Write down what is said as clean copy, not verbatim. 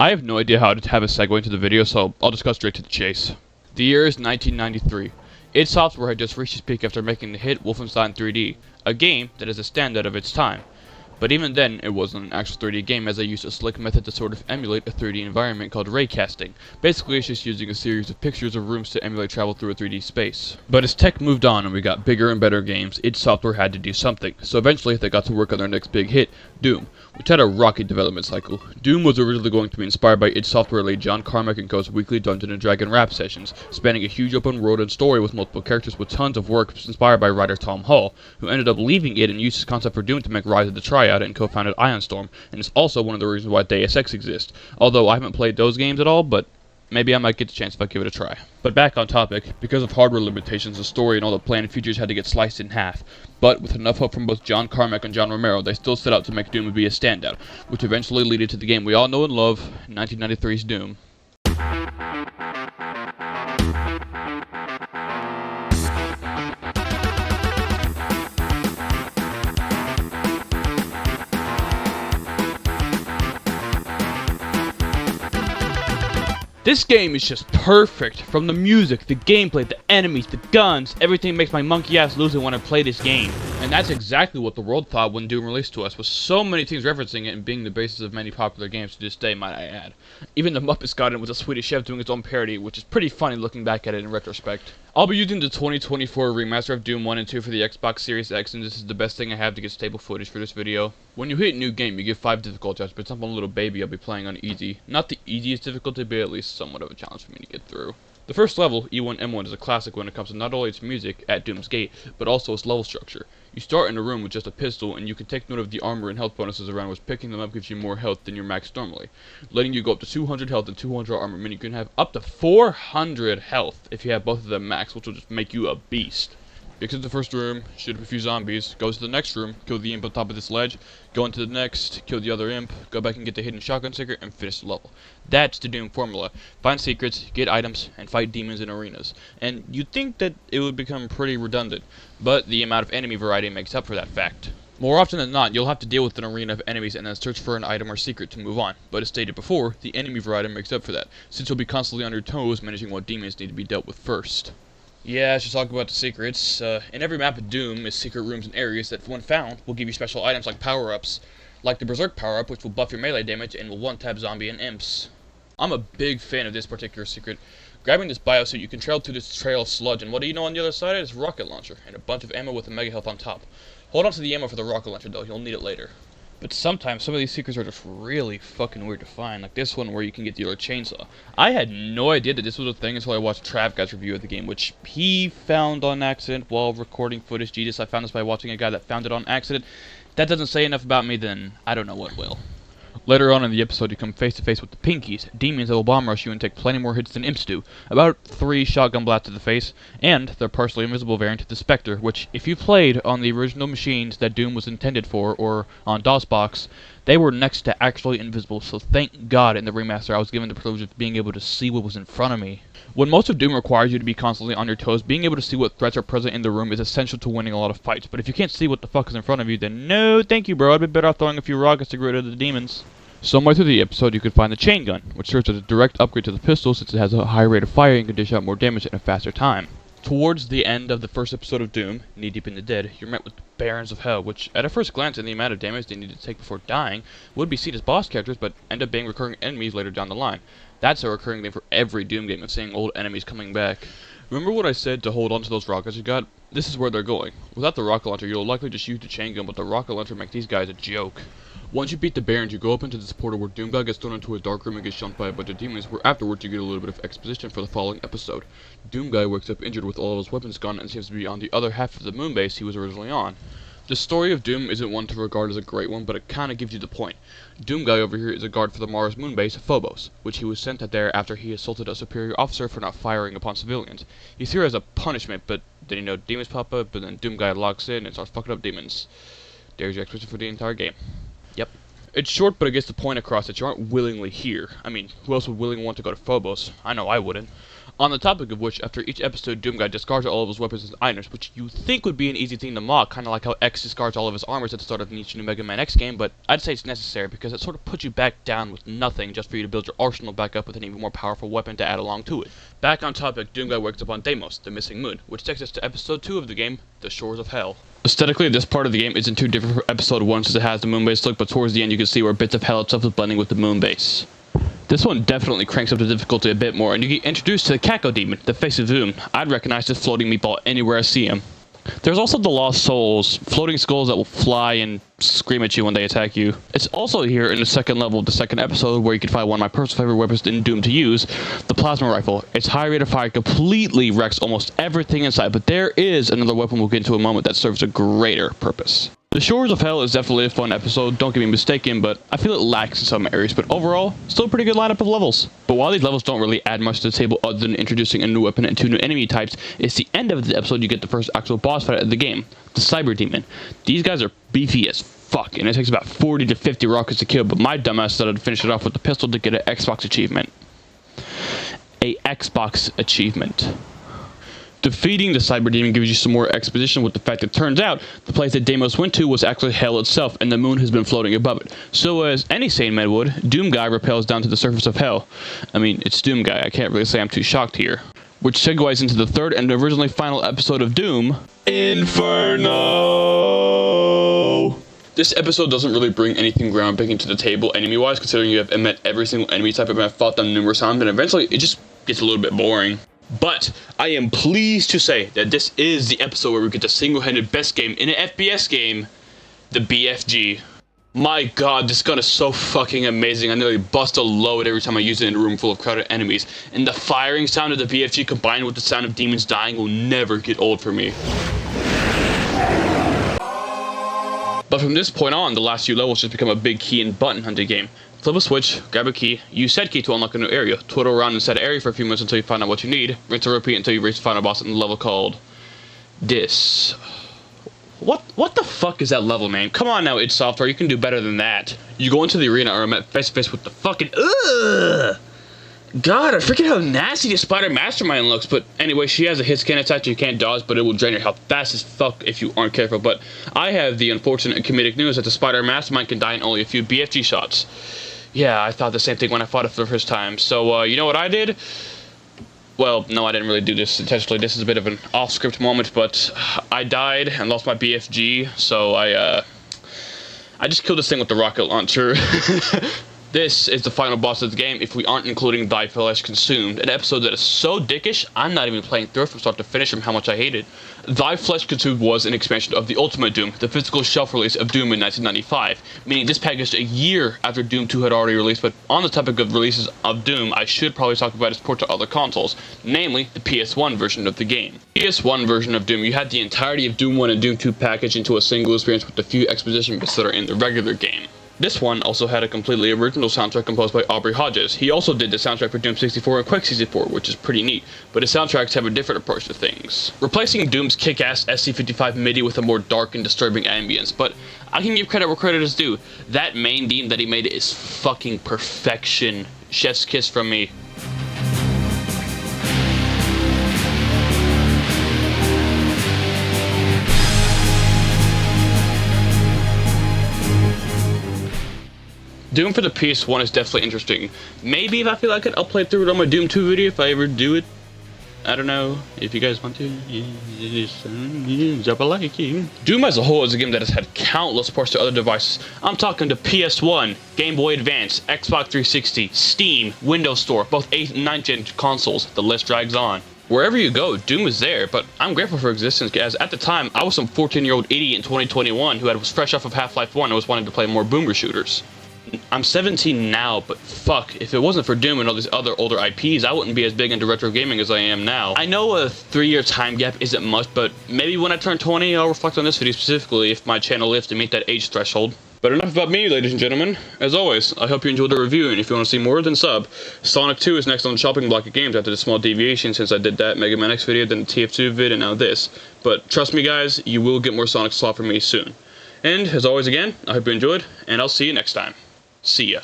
I have no idea how to have a segue into the video, so I'll just go straight to the chase. The year is 1993. id Software had just reached its peak after making the hit Wolfenstein 3D, a game that is a standout of its time. But even then, it wasn't an actual 3D game, as they used a slick method to sort of emulate a 3D environment called raycasting. Basically, it's just using a series of pictures of rooms to emulate travel through a 3D space. But as tech moved on and we got bigger and better games, id Software had to do something, so eventually they got to work on their next big hit, Doom, which had a rocky development cycle. Doom was originally going to be inspired by id Software lead John Carmack & Co.'s weekly Dungeons & Dragons rap sessions, spanning a huge open world and story with multiple characters with tons of work inspired by writer Tom Hall, who ended up leaving it and used his concept for Doom to make Rise of the Triad and co-founded Storm, and it's also one of the reasons why Deus Ex exists. Although I haven't played those games at all, but maybe I might get the chance if I give it a try. But back on topic, because of hardware limitations, the story and all the planned features had to get sliced in half. But with enough help from both John Carmack and John Romero, they still set out to make Doom be a standout, which eventually led to the game we all know and love, 1993's Doom. This game is just perfect. From the music, the gameplay, the enemies, the guns, everything makes my monkey ass lose it when I play this game. And that's exactly what the world thought when Doom released to us, with so many things referencing it and being the basis of many popular games to this day, might I add. Even the Muppets got in with a Swedish chef doing its own parody, which is pretty funny looking back at it in retrospect. I'll be using the 2024 remaster of Doom 1 and 2 for the Xbox Series X, and this is the best thing I have to get stable footage for this video. When you hit new game, you get 5 difficulty types, but it's up on little baby, I'll be playing on easy. Not the easiest difficulty, but at least somewhat of a challenge for me to get through. The first level, E1M1, is a classic when it comes to not only its music, at Doom's Gate, but also its level structure. You start in a room with just a pistol, and you can take note of the armor and health bonuses around, which picking them up gives you more health than your max normally, letting you go up to 200 health and 200 armor, meaning you can have up to 400 health if you have both of them max, which will just make you a beast. Exit the first room, shoot up a few zombies, go to the next room, kill the imp on top of this ledge, go into the next, kill the other imp, go back and get the hidden shotgun secret, and finish the level. That's the Doom formula. Find secrets, get items, and fight demons in arenas. And you'd think that it would become pretty redundant, but the amount of enemy variety makes up for that fact. More often than not, you'll have to deal with an arena of enemies and then search for an item or secret to move on, but as stated before, the enemy variety makes up for that, since you'll be constantly on your toes managing what demons need to be dealt with first. Yeah, I should talk about the secrets. In every map of Doom is secret rooms and areas that, when found, will give you special items like power-ups, like the Berserk power-up, which will buff your melee damage and will one-tap zombie and imps. I'm a big fan of this particular secret. Grabbing this biosuit, you can travel through this trail of sludge, and what do you know on the other side? It's a rocket launcher, and a bunch of ammo with a mega health on top. Hold on to the ammo for the rocket launcher, though. You'll need it later. But sometimes, some of these secrets are just really fucking weird to find, like this one where you can get the other chainsaw. I had no idea that this was a thing until I watched TravGuy's review of the game, which he found on accident while recording footage. Jesus, I found this by watching a guy that found it on accident. That doesn't say enough about me, then I don't know what will. Later on in the episode, you come face to face with the Pinkies, demons that will bomb rush you and take plenty more hits than imps do, about 3 shotgun blasts to the face, and their partially invisible variant, the Spectre, which, if you played on the original machines that Doom was intended for, or on DOSBox, they were next to actually invisible, so thank God in the remaster I was given the privilege of being able to see what was in front of me. When most of Doom requires you to be constantly on your toes, being able to see what threats are present in the room is essential to winning a lot of fights, but if you can't see what the fuck is in front of you, then no thank you bro, I'd be better off throwing a few rockets to get rid of the demons. Somewhere through the episode, you can find the chain gun, which serves as a direct upgrade to the pistol since it has a high rate of fire and can dish out more damage in a faster time. Towards the end of the first episode of Doom, Knee Deep in the Dead, you're met with the Barons of Hell, which, at a first glance and the amount of damage they need to take before dying, would be seen as boss characters, but end up being recurring enemies later down the line. That's a recurring thing for every Doom game, of seeing old enemies coming back. Remember what I said to hold on to those rockets you got? This is where they're going. Without the rocket launcher, you'll likely just use the chain gun, but the rocket launcher makes these guys a joke. Once you beat the Barons, you go up into this portal where Doomguy gets thrown into a dark room and gets jumped by a bunch of demons, where afterwards you get a little bit of exposition for the following episode. Doomguy wakes up injured with all of his weapons gone and seems to be on the other half of the moon base he was originally on. The story of Doom isn't one to regard as a great one, but it kinda gives you the point. Doomguy over here is a guard for the Mars moon base, Phobos, which he was sent at there after he assaulted a superior officer for not firing upon civilians. He's here as a punishment, but then demons pop up, and then Doomguy locks in and starts fucking up demons. There's your exposition for the entire game. Yep. It's short, but it gets the point across that you aren't willingly here. I mean, who else would willingly want to go to Phobos? I know I wouldn't. On the topic of which, after each episode, Doom Guy discards all of his weapons and items, which you think would be an easy thing to mock, kind of like how X discards all of his armors at the start of each new Mega Man X game, but I'd say it's necessary because it sort of puts you back down with nothing just for you to build your arsenal back up with an even more powerful weapon to add along to it. Back on topic, Doom Guy wakes up on Deimos, the missing moon, which takes us to episode 2 of the game, The Shores of Hell. Aesthetically, this part of the game isn't too different from episode 1 since it has the moon-based look, but towards the end you can see where bits of hell itself is blending with the moon base. This one definitely cranks up the difficulty a bit more, and you get introduced to the Caco Demon, the face of Doom. I'd recognize this floating meatball anywhere I see him. There's also the Lost Souls, floating skulls that will fly and scream at you when they attack you. It's also here in the second level of the second episode where you can find one of my personal favorite weapons in Doom to use, the plasma rifle. Its high rate of fire completely wrecks almost everything inside, but there is another weapon we'll get into in a moment that serves a greater purpose. The Shores of Hell is definitely a fun episode, don't get me mistaken, but I feel it lacks in some areas, but overall, still a pretty good lineup of levels. But while these levels don't really add much to the table other than introducing a new weapon and 2 new enemy types, it's the end of the episode you get the first actual boss fight of the game, the Cyber Demon. These guys are beefy as fuck, and it takes about 40 to 50 rockets to kill, but my dumbass decided to finish it off with the pistol to get an Xbox achievement. A Xbox achievement. Defeating the Cyber Demon gives you some more exposition with the fact that it turns out the place that Deimos went to was actually hell itself, and the moon has been floating above it. So as any sane man would, Doom Guy rappels down to the surface of hell. I mean, it's Doom Guy, I can't really say I'm too shocked here. Which segues into the third and originally final episode of Doom, Inferno! This episode doesn't really bring anything groundbreaking to the table enemy-wise, considering you have met every single enemy type and have fought them numerous times, and eventually it just gets a little bit boring. But I am pleased to say that this is the episode where we get the single-handed best game in an FPS game, the BFG. My god, this gun is so fucking amazing. I nearly bust a load every time I use it in a room full of crowded enemies. And the firing sound of the BFG combined with the sound of demons dying will never get old for me. But from this point on, the last few levels just become a big key and button hunting game. Flip a switch, grab a key, use said key to unlock a new area, twiddle around in said area for a few minutes until you find out what you need, rinse and repeat until you reach the final boss in the level called Dis. What the fuck is that level, man? Come on now, idsoftware, you can do better than that. You go into the arena and are met face to face with the fucking God, I forget how nasty the Spider Mastermind looks, but anyway, she has a hit scan attack you can't dodge, but it will drain your health fast as fuck if you aren't careful. But I have the unfortunate and comedic news that the Spider Mastermind can die in only a few BFG shots. Yeah, I thought the same thing when I fought it for the first time. So, you know what I did? Well, no, I didn't really do this intentionally. This is a bit of an off-script moment, but I died and lost my BFG, so I just killed this thing with the rocket launcher. This is the final boss of the game if we aren't including Thy Flesh Consumed, an episode that is so dickish, I'm not even playing through it from start to finish from how much I hate it. Thy Flesh Consumed was an expansion of the Ultimate Doom, the physical shelf release of Doom in 1995, meaning this packaged a year after Doom 2 had already released, but on the topic of releases of Doom, I should probably talk about its port to other consoles, namely the PS1 version of the game. PS1 version of Doom, you had the entirety of Doom 1 and Doom 2 packaged into a single experience with the few exposition bits that are in the regular game. This one also had a completely original soundtrack composed by Aubrey Hodges. He also did the soundtrack for Doom 64 and Quake 64, which is pretty neat, but his soundtracks have a different approach to things. Replacing Doom's kick-ass SC-55 MIDI with a more dark and disturbing ambience, but I can give credit where credit is due. That main theme that he made is fucking perfection. Chef's kiss from me. Doom for the PS1 is definitely interesting. Maybe if I feel like it, I'll play through it on my Doom 2 video if I ever do it. I don't know. If you guys want to, drop a like. Doom as a whole is a game that has had countless ports to other devices. I'm talking to PS1, Game Boy Advance, Xbox 360, Steam, Windows Store, both 8th and 9th gen consoles. The list drags on. Wherever you go, Doom is there, but I'm grateful for existence, as at the time, I was some 14-year-old idiot in 2021 who was fresh off of Half-Life 1 and was wanting to play more boomershooters. I'm 17 now, but fuck, if it wasn't for Doom and all these other older IPs, I wouldn't be as big into retro gaming as I am now. I know a 3-year time gap isn't much, but maybe when I turn 20, I'll reflect on this video specifically if my channel lives to meet that age threshold. But enough about me, ladies and gentlemen. As always, I hope you enjoyed the review, and if you want to see more, then sub. Sonic 2 is next on the chopping block of games after the small deviation since I did that Mega Man X video, then the TF2 vid, and now this. But trust me guys, you will get more Sonic slot from me soon. And as always again, I hope you enjoyed, and I'll see you next time. See ya.